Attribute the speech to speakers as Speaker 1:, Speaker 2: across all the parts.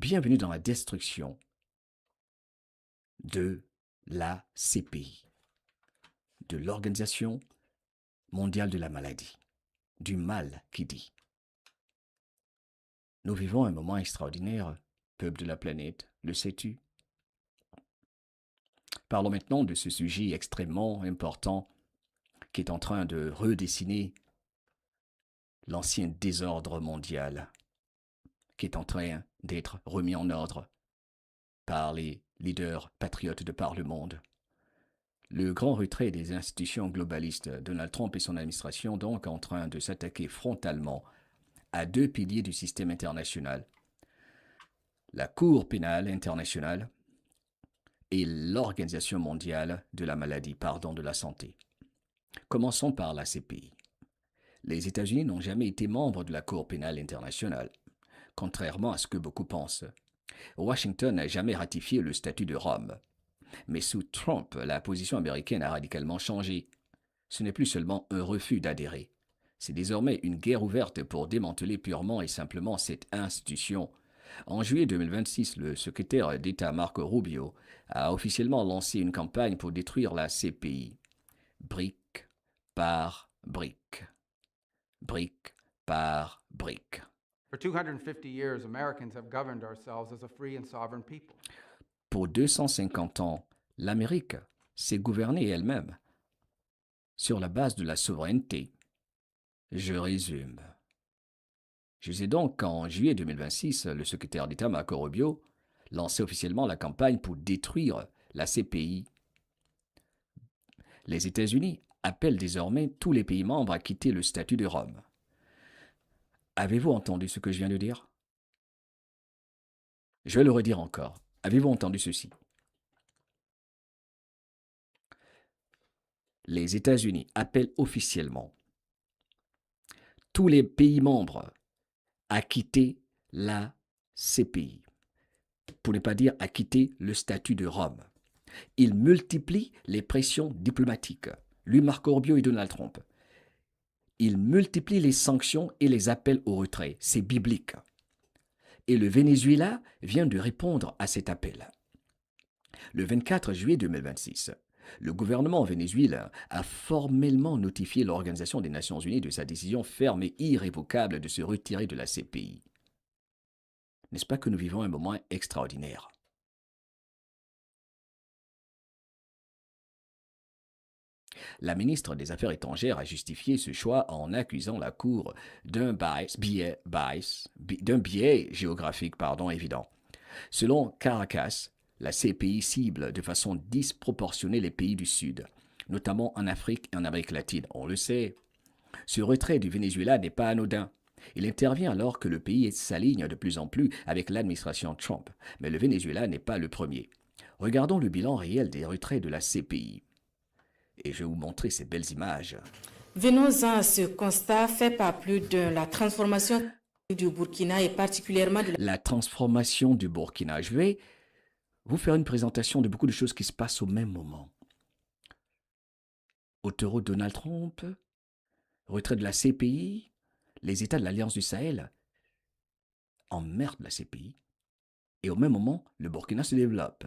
Speaker 1: Bienvenue dans la destruction de la CPI, de l'Organisation mondiale de la maladie, du mal qui dit. Nous vivons un moment extraordinaire, peuple de la planète, le sais-tu? Parlons maintenant de ce sujet extrêmement important qui est en train de redessiner l'ancien désordre mondial, qui est en train d'être remis en ordre par les leaders patriotes de par le monde. Le grand retrait des institutions globalistes, Donald Trump et son administration donc en train de s'attaquer frontalement à deux piliers du système international, la Cour pénale internationale et l'Organisation mondiale de la maladie, de la santé. Commençons par la CPI. Les États-Unis n'ont jamais été membres de la Cour pénale internationale, contrairement à ce que beaucoup pensent. Washington n'a jamais ratifié le statut de Rome. Mais sous Trump, la position américaine a radicalement changé. Ce n'est plus seulement un refus d'adhérer. C'est désormais une guerre ouverte pour démanteler purement et simplement cette institution. En juillet 2026, le secrétaire d'État Marco Rubio a officiellement lancé une campagne pour détruire la CPI. Brique par brique. Brique par brique.
Speaker 2: For 250 years, Americans have governed ourselves as a free and sovereign people.
Speaker 1: Pour 250 ans, l'Amérique s'est gouvernée elle-même sur la base de la souveraineté. Je résume. Je disais donc qu'en juillet 2026, le secrétaire d'État Marco Rubio lançait officiellement la campagne pour détruire la CPI. Les États-Unis appellent désormais tous les pays membres à quitter le statut de Rome. Avez-vous entendu ce que je viens de dire? Je vais le redire encore. Avez-vous entendu ceci? Les États-Unis appellent officiellement tous les pays membres à quitter la CPI, pour ne pas dire à quitter le statut de Rome. Ils multiplient les pressions diplomatiques, lui, Marco Rubio et Donald Trump. Ils multiplient les sanctions et les appels au retrait. C'est biblique. Et le Venezuela vient de répondre à cet appel. Le 24 juillet 2026, le gouvernement vénézuélien a formellement notifié l'Organisation des Nations Unies de sa décision ferme et irrévocable de se retirer de la CPI. N'est-ce pas que nous vivons un moment extraordinaire? La ministre des Affaires étrangères a justifié ce choix en accusant la Cour d'un biais géographique évident. Selon Caracas, la CPI cible de façon disproportionnée les pays du Sud, notamment en Afrique et en Amérique latine. On le sait. Ce retrait du Venezuela n'est pas anodin. Il intervient alors que le pays s'aligne de plus en plus avec l'administration Trump. Mais le Venezuela n'est pas le premier. Regardons le bilan réel des retraits de la CPI. Et je vais vous montrer ces belles images.
Speaker 3: Venons-en à ce constat fait par plus d'un. La transformation du Burkina et particulièrement de
Speaker 1: la transformation du Burkina. Je vais vous faire une présentation de beaucoup de choses qui se passent au même moment. Autoroute Donald Trump, retrait de la CPI, les États de l'Alliance du Sahel emmerdent la CPI. Et au même moment, le Burkina se développe.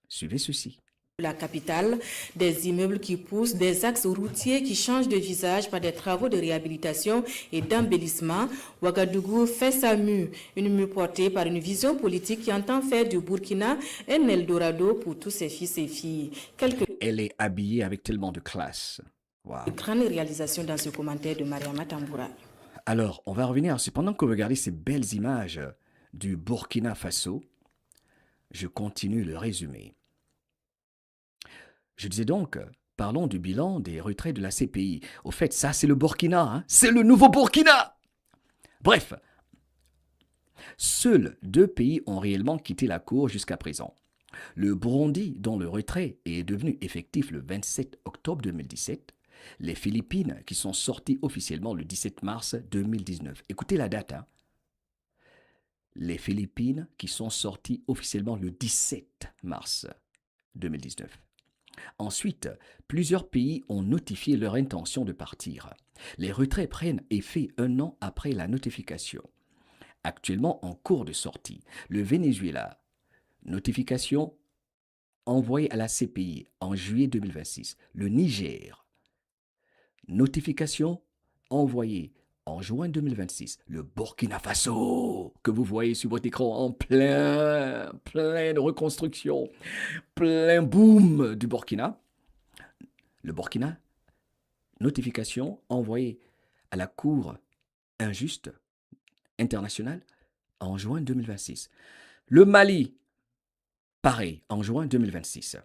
Speaker 1: Suivez ceci.
Speaker 3: La capitale, des immeubles qui poussent, des axes routiers qui changent de visage par des travaux de réhabilitation et d'embellissement, Ouagadougou fait sa mue, une mue portée par une vision politique qui entend faire du Burkina un Eldorado pour tous ses fils et filles.
Speaker 1: Elle est habillée avec tellement de classe.
Speaker 3: Wow. Grande réalisation dans ce commentaire de Mariama Tamboura.
Speaker 1: Alors, on va revenir, pendant que vous regardez ces belles images du Burkina Faso, je continue le résumé. Je disais donc, parlons du bilan des retraits de la CPI. Au fait, ça c'est le Burkina, hein? C'est le nouveau Burkina! Bref, seuls 2 pays ont réellement quitté la Cour jusqu'à présent. Le Burundi, dont le retrait est devenu effectif le 27 octobre 2017, les Philippines, qui sont sorties officiellement le 17 mars 2019. Écoutez la date, hein? Les Philippines qui sont sorties officiellement le 17 mars 2019. Ensuite, plusieurs pays ont notifié leur intention de partir. Les retraits prennent effet 1 an après la notification. actuellement en cours de sortie. Le Venezuela, notification envoyée à la CPI en juillet 2026. Le Niger, notification envoyée en juin 2026. Le Burkina Faso, que vous voyez sur votre écran en pleine reconstruction, plein boom du Burkina. Le Burkina, notification envoyée à la Cour injuste internationale en juin 2026. Le Mali, pareil, en juin 2026.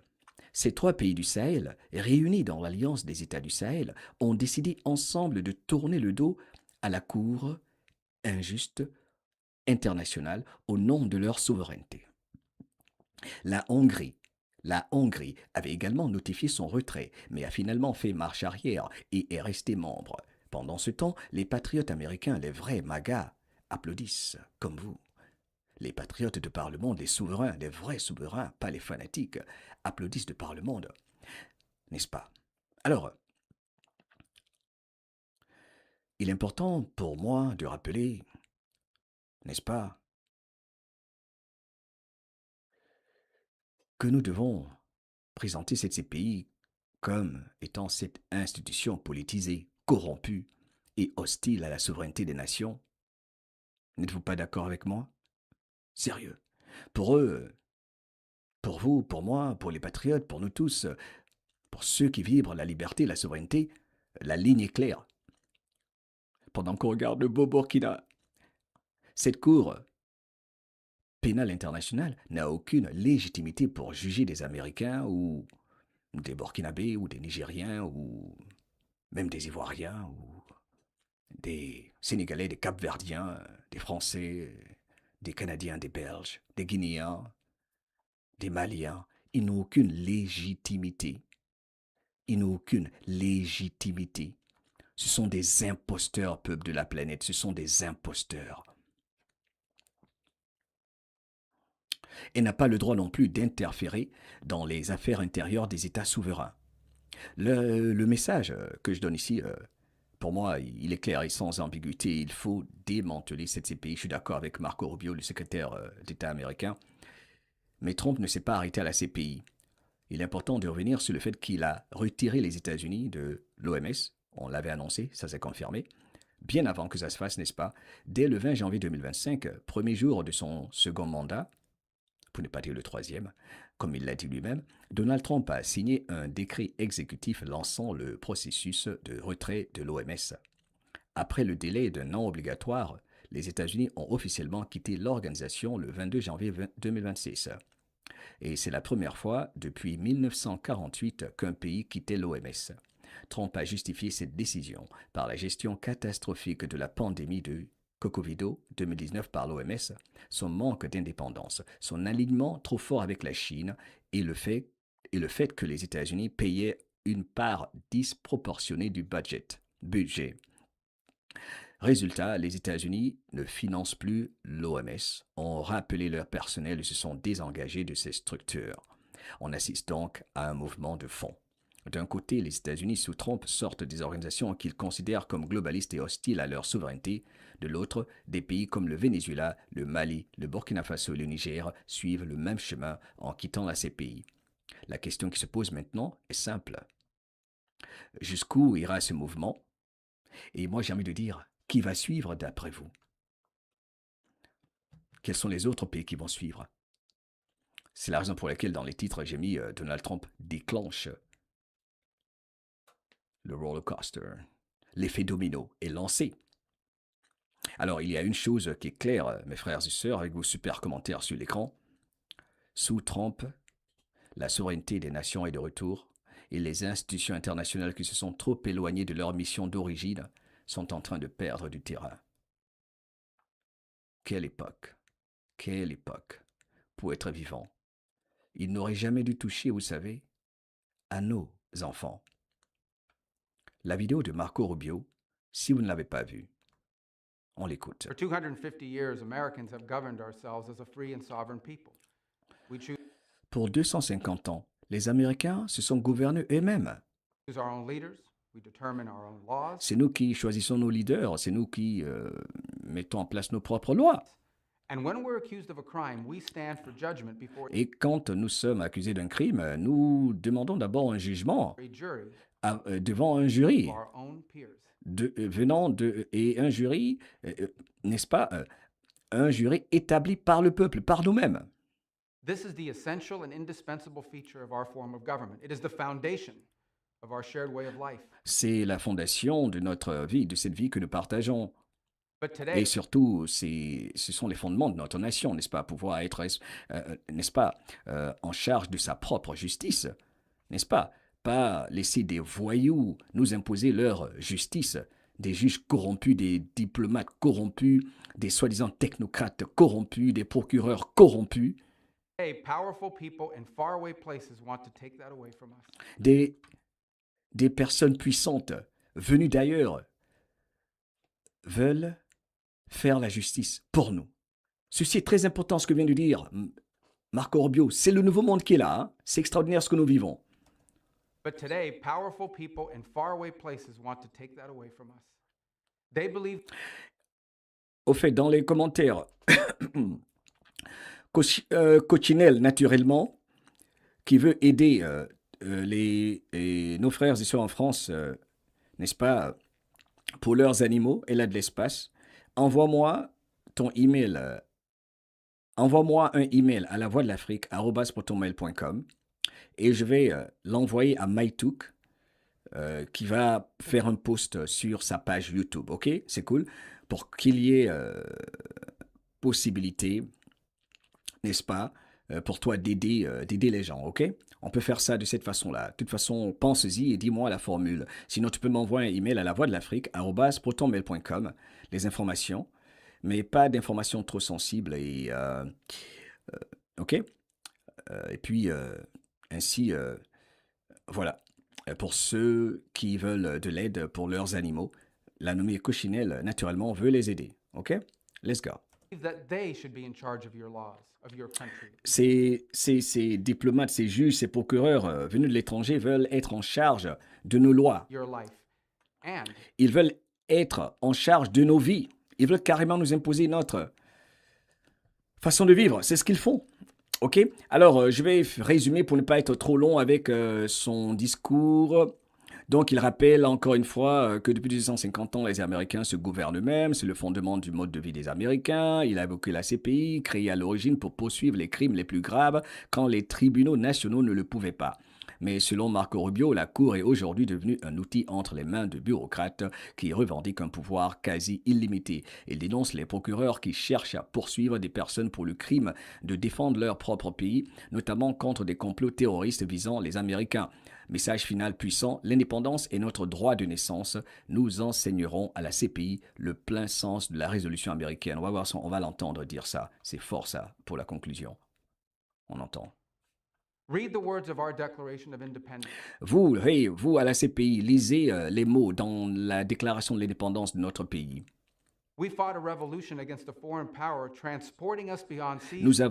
Speaker 1: Ces trois pays du Sahel, réunis dans l'Alliance des États du Sahel, ont décidé ensemble de tourner le dos à la Cour injuste internationale au nom de leur souveraineté. La Hongrie avait également notifié son retrait, mais a finalement fait marche arrière et est restée membre. Pendant ce temps, les patriotes américains, les vrais MAGA, applaudissent, comme vous. Les patriotes de par le monde, les souverains, les vrais souverains, pas les fanatiques, applaudissent de par le monde. N'est-ce pas? Alors, il est important pour moi de rappeler, n'est-ce pas, que nous devons présenter cette CPI comme étant cette institution politisée, corrompue et hostile à la souveraineté des nations. N'êtes-vous pas d'accord avec moi? Sérieux. Pour eux, pour vous, pour moi, pour les patriotes, pour nous tous, pour ceux qui vibrent la liberté, la souveraineté, la ligne est claire. Pendant qu'on regarde le beau Burkina, cette Cour pénale internationale n'a aucune légitimité pour juger des Américains ou des Burkinabés ou des Nigériens ou même des Ivoiriens ou des Sénégalais, des Capverdiens, des Français, des Canadiens, des Belges, des Guinéens, des Maliens. Ils n'ont aucune légitimité. Ils n'ont aucune légitimité. Ce sont des imposteurs, peuple de la planète. Ce sont des imposteurs. Et n'a pas le droit non plus d'interférer dans les affaires intérieures des États souverains. Le message que je donne ici, pour moi, il est clair et sans ambiguïté. Il faut démanteler cette CPI. Je suis d'accord avec Marco Rubio, le secrétaire d'État américain. Mais Trump ne s'est pas arrêté à la CPI. Il est important de revenir sur le fait qu'il a retiré les États-Unis de l'OMS. On l'avait annoncé, ça s'est confirmé. Bien avant que ça se fasse, n'est-ce pas? Dès le 20 janvier 2025, premier jour de son second mandat, pour ne pas dire le troisième, comme il l'a dit lui-même, Donald Trump a signé un décret exécutif lançant le processus de retrait de l'OMS. Après le délai d'un an obligatoire, les États-Unis ont officiellement quitté l'organisation le 22 janvier 2026. Et c'est la première fois depuis 1948 qu'un pays quittait l'OMS. Trump a justifié cette décision par la gestion catastrophique de la pandémie de Covid 2019 par l'OMS, son manque d'indépendance, son alignement trop fort avec la Chine et le fait que les États-Unis payaient une part disproportionnée du budget. Résultat, les États-Unis ne financent plus l'OMS, ont rappelé leur personnel et se sont désengagés de ces structures. On assiste donc à un mouvement de fond. D'un côté, les États-Unis sous Trump sortent des organisations qu'ils considèrent comme globalistes et hostiles à leur souveraineté. De l'autre, des pays comme le Venezuela, le Mali, le Burkina Faso et le Niger suivent le même chemin en quittant la CPI. La question qui se pose maintenant est simple. Jusqu'où ira ce mouvement? Et moi j'ai envie de dire, qui va suivre d'après vous? Quels sont les autres pays qui vont suivre? C'est la raison pour laquelle dans les titres j'ai mis Donald Trump déclenche le roller coaster. L'effet domino est lancé. Alors, il y a une chose qui est claire, mes frères et sœurs, avec vos super commentaires sur l'écran. Sous Trump, la souveraineté des nations est de retour et les institutions internationales qui se sont trop éloignées de leur mission d'origine sont en train de perdre du terrain. Quelle époque! Quelle époque! Pour être vivant. Il n'aurait jamais dû toucher, vous savez, à nos enfants. La vidéo de Marco Rubio, si vous ne l'avez pas vue, on l'écoute.
Speaker 2: For 250 years, Americans have governed ourselves as a free and sovereign people. We choose
Speaker 1: Pour 250 ans, les Américains se sont gouvernés eux-mêmes.
Speaker 2: our own leaders, we determine our own laws,
Speaker 1: C'est nous qui choisissons nos leaders, c'est nous qui mettons en place nos propres lois.
Speaker 2: And when we're accused of a crime, we stand for judgment before
Speaker 1: Et quand nous sommes accusés d'un crime, nous demandons d'abord un jugement
Speaker 2: a jury
Speaker 1: devant un jury,
Speaker 2: of our own peers.
Speaker 1: et un jury, n'est-ce pas, un jury établi par le peuple, par nous-mêmes.
Speaker 2: This is the essential and indispensable feature of our form of government. It is the foundation of our shared way of life.
Speaker 1: C'est la fondation de notre vie, de cette vie que nous partageons.
Speaker 2: But today,
Speaker 1: Et surtout, ce sont les fondements de notre nation, n'est-ce pas, pouvoir être, n'est-ce pas, en charge de sa propre justice, n'est-ce pas, pas laisser des voyous nous imposer leur justice, des juges corrompus, des diplomates corrompus, des soi-disant technocrates corrompus, des procureurs corrompus,
Speaker 2: powerful people in faraway places want to take that away from us.
Speaker 1: des personnes puissantes venues d'ailleurs veulent faire la justice pour nous. Ceci est très important ce que vient de dire Marco Rubio. C'est le nouveau monde qui est là. Hein? C'est extraordinaire ce que nous vivons.
Speaker 2: But today, powerful people in faraway places want to take that away from us. They believe
Speaker 1: Au fait, dans les commentaires, Cochinelle, naturellement, qui veut aider nos frères et sœurs en France, n'est-ce pas, pour leurs animaux, elle a de l'espace. Envoie-moi ton email. Envoie-moi un email à la voix de l'Afrique @protonmail.com et je vais l'envoyer à Maïtouk qui va faire un post sur sa page YouTube. Ok, c'est cool pour qu'il y ait possibilité, n'est-ce pas, pour toi d'aider les gens. Ok, on peut faire ça de cette façon-là. De toute façon, pense-y et dis-moi la formule. Sinon, tu peux m'envoyer un email à la voix de l'Afrique @protonmail.com. Les informations, mais pas d'informations trop sensibles et ok. Et puis ainsi, voilà. Pour ceux qui veulent de l'aide pour leurs animaux, la nommée Cochinelle, naturellement, veut les aider. Ok? Let's go.
Speaker 2: that they should be in charge of your laws, of your country.
Speaker 1: Ces diplomates, ces juges, ces procureurs venus de l'étranger veulent être en charge de nos lois.
Speaker 2: Your life. And
Speaker 1: Ils veulent être en charge de nos vies. Ils veulent carrément nous imposer notre façon de vivre. C'est ce qu'ils font. OK? Alors, je vais résumer pour ne pas être trop long avec son discours. Donc, il rappelle encore une fois que depuis 250 ans, les Américains se gouvernent eux-mêmes. C'est le fondement du mode de vie des Américains. Il a évoqué la CPI, créée à l'origine pour poursuivre les crimes les plus graves quand les tribunaux nationaux ne le pouvaient pas. Mais selon Marco Rubio, la Cour est aujourd'hui devenue un outil entre les mains de bureaucrates qui revendiquent un pouvoir quasi illimité. Il dénonce les procureurs qui cherchent à poursuivre des personnes pour le crime de défendre leur propre pays, notamment contre des complots terroristes visant les Américains. Message final puissant, l'indépendance est notre droit de naissance. Nous enseignerons à la CPI le plein sens de la résolution américaine. On va voir ça, on va l'entendre dire ça. C'est fort ça pour la conclusion. On entend.
Speaker 2: read the words of our Declaration of Independence.
Speaker 1: Vous, hey, vous à la CPI, lisez les mots dans la déclaration de l'indépendance de notre pays.
Speaker 2: We fought a revolution against a foreign power transporting us beyond seas.
Speaker 1: Nous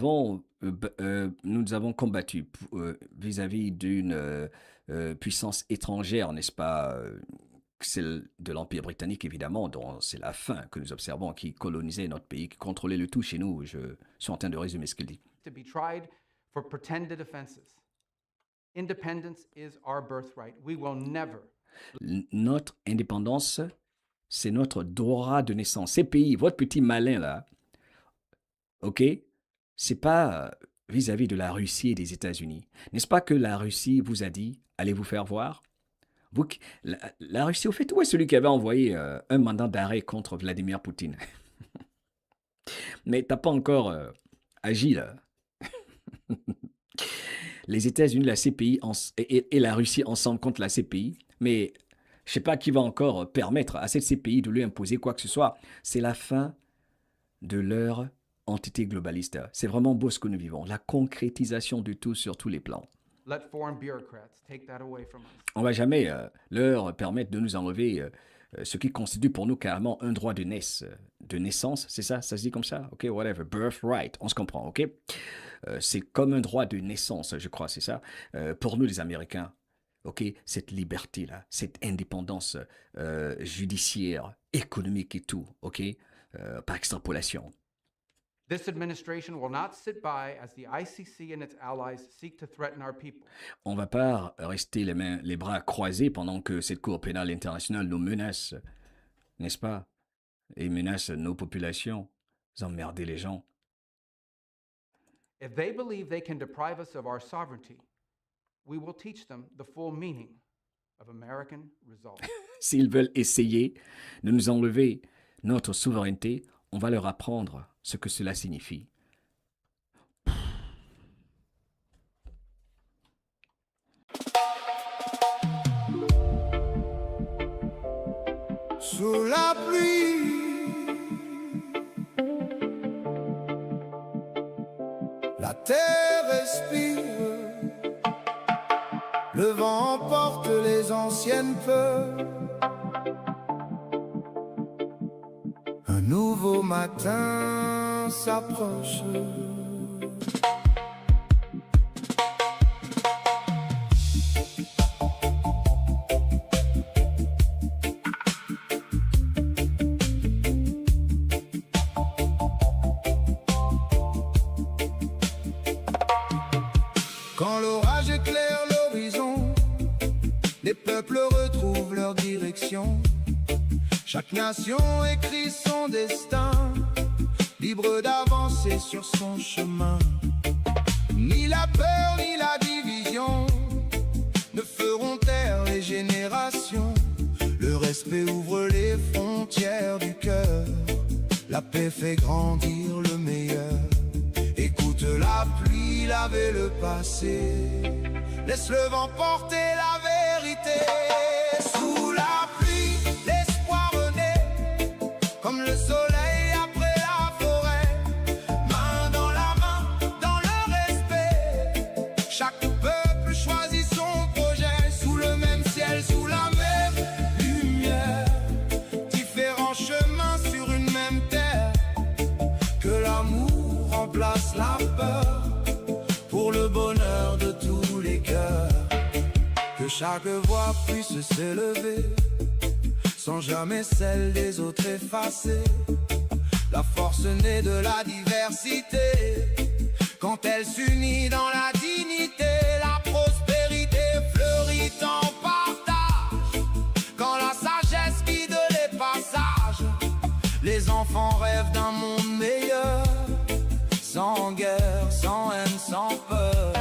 Speaker 1: avons combattu vis-à-vis d'une puissance étrangère, n'est-ce pas, celle de l'Empire britannique évidemment, dont c'est la fin que nous observons, qui colonisait notre pays, qui contrôlait le tout chez nous. Je suis en train de résumer ce qu'il dit.
Speaker 2: To be tried for pretended offenses. Independence is our birthright. We will never
Speaker 1: Notre indépendance, c'est notre droit de naissance. Ces pays, votre petit malin là, ok, c'est pas vis-à-vis de la Russie et des États-Unis. N'est-ce pas que la Russie vous a dit, allez vous faire voir? La Russie, au fait, où est celui qui avait envoyé un mandat d'arrêt contre Vladimir Poutine? Mais t'as pas encore agi là. Les États-Unis, la CPI et la Russie ensemble contre la CPI, mais je ne sais pas qui va encore permettre à cette CPI de lui imposer quoi que ce soit. C'est la fin de leur entité globaliste. C'est vraiment beau ce que nous vivons, la concrétisation de tout sur tous les plans.
Speaker 2: let foreign bureaucrats take that away from us.
Speaker 1: On ne va jamais leur permettre de nous enlever ce qui constitue pour nous carrément un droit de naissance, c'est ça? Ça se dit comme ça? Ok, whatever, birthright, on se comprend, ok? C'est comme un droit de naissance, je crois, c'est ça? Pour nous les Américains, ok? Cette liberté-là, cette indépendance judiciaire, économique et tout, ok? par extrapolation.
Speaker 2: This administration will not sit by as the ICC and its allies seek to threaten our people.
Speaker 1: On ne va pas rester les bras croisés pendant que cette Cour pénale internationale nous menace, n'est-ce pas? Et menace nos populations. Vous emmerdez les gens.
Speaker 2: If they believe they can deprive us of our sovereignty, we will teach them the full meaning of American resolve.
Speaker 1: S'ils veulent essayer de nous enlever notre souveraineté, on va leur apprendre ce que cela signifie.
Speaker 4: Sous la pluie, la terre respire, le vent emporte les anciennes peurs. Un nouveau matin s'approche. Quand l'orage éclaire l'horizon, les peuples retrouvent leur direction. Chaque nation écrit son destin, libre d'avancer sur son chemin. Ni la peur ni la division ne feront taire les générations. Le respect ouvre les frontières du cœur. La paix fait grandir le meilleur. Écoute la pluie laver le passé. Laisse le vent porter la vérité. Sous la pluie, l'espoir renaît, comme le soleil après la forêt. Main dans la main, dans le respect. Chaque peuple choisit son projet. Sous le même ciel, sous la même lumière. Différents chemins sur une même terre. Que l'amour remplace la peur. Pour le bonheur de tous les cœurs. Que chaque voix puisse s'élever, sans jamais celle des autres effacer. La force naît de la diversité, quand elle s'unit dans la dignité. La prospérité fleurit en partage, quand la sagesse guide les passages. Les enfants rêvent d'un monde meilleur, sans guerre, sans haine, sans peur.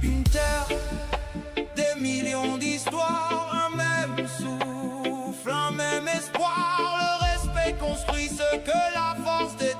Speaker 4: Une terre, des millions d'histoires, un même souffle, un même espoir. Le respect construit ce que la force des